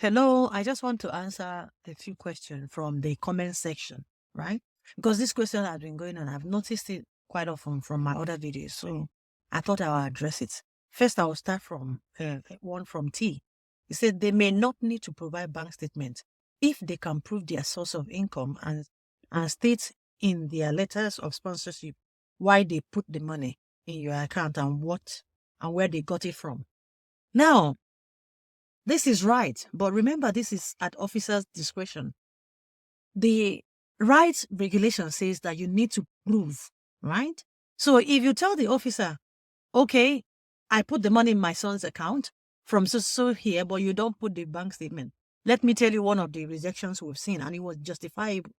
Hello, I just want to answer a few questions from the comment section, right? Because this question has been going on. I've noticed it quite often from my other videos. So I thought I would address it. First, I will start from one from T. He said they may not need to provide bank statements if they can prove their source of income and state in their letters of sponsorship why they put the money in your account and what and where they got it from. Now, this is right, but remember, this is at officer's discretion. The rights regulation says that you need to prove, right? So if you tell the officer, okay, I put the money in my son's account from so here, but you don't put the bank statement. Let me tell you one of the rejections we've seen, and it was justifiable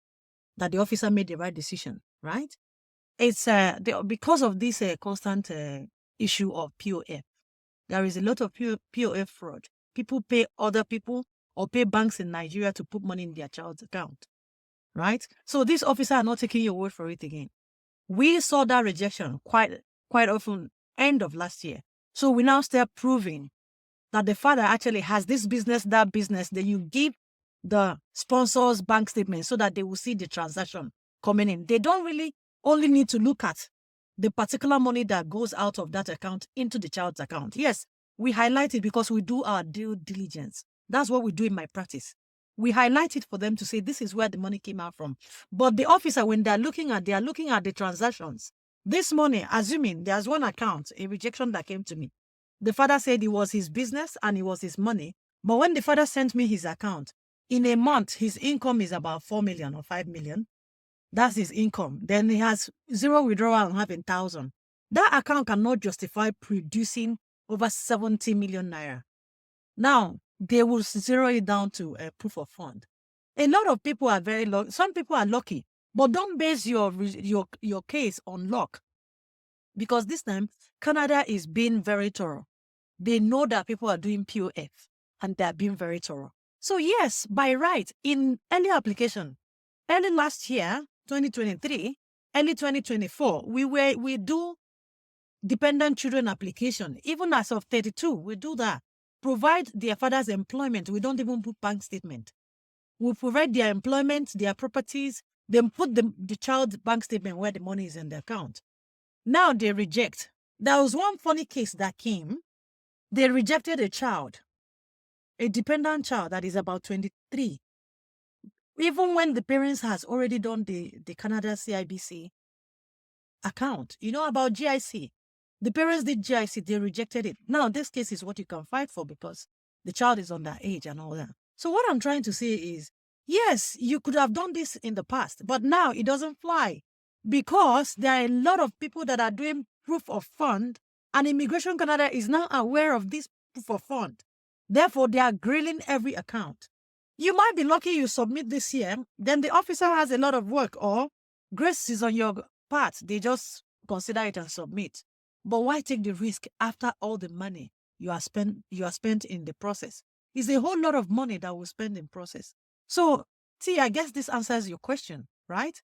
that the officer made the right decision, right? It's because of this constant issue of POF. There is a lot of POF fraud. People pay other people or pay banks in Nigeria to put money in their child's account, right? So these officers are not taking your word for it again. We saw that rejection quite often end of last year. So we now start proving that the father actually has this business, that business. Then you give the sponsors bank statement so that they will see the transaction coming in. They don't really only need to look at the particular money that goes out of that account into the child's account. Yes, we highlight it because we do our due diligence. That's what we do in my practice. We highlight it for them to say this is where the money came out from. But the officer, when they are looking at the transactions. This money, assuming there's one account, a rejection that came to me. The father said it was his business and it was his money. But when the father sent me his account, in a month, his income is about 4 million or 5 million. That's his income. Then he has zero withdrawal and having 1,000. That account cannot justify producing over 70 million naira. Now, they will zero it down to a proof of fund. A lot of people are very lucky. Some people are lucky, but don't base your case on luck. Because this time, Canada is being very thorough. They know that people are doing POF and they're being very thorough. So yes, by right, in early application, early last year, 2023, early 2024, we do dependent children application. Even as of 32, we do that. Provide their father's employment. We don't even put bank statement. We provide their employment, their properties, then put the child's bank statement where the money is in the account. Now they reject. There was one funny case that came. They rejected a child, a dependent child that is about 23. Even when the parents has already done the Canada CIBC account. You know about GIC. The parents did GIC, they rejected it. Now, this case is what you can fight for because the child is underage and all that. So what I'm trying to say is, yes, you could have done this in the past, but now it doesn't fly because there are a lot of people that are doing proof of fund, and Immigration Canada is now aware of this proof of fund. Therefore, they are grilling every account. You might be lucky you submit this year, then the officer has a lot of work, or grace is on your part. They just consider it and submit. But why take the risk after all the money you are spent in the process? It's a whole lot of money that we spend in process. So, see, I guess this answers your question, right?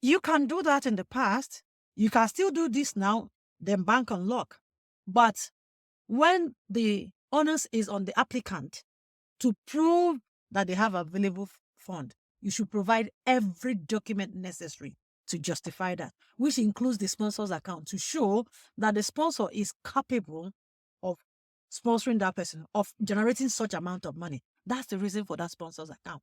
You can do that in the past. You can still do this now, then bank on luck. But when the onus is on the applicant to prove that they have available fund, you should provide every document necessary to justify that, which includes the sponsor's account to show that the sponsor is capable of sponsoring that person, of generating such amount of money. That's the reason for that sponsor's account.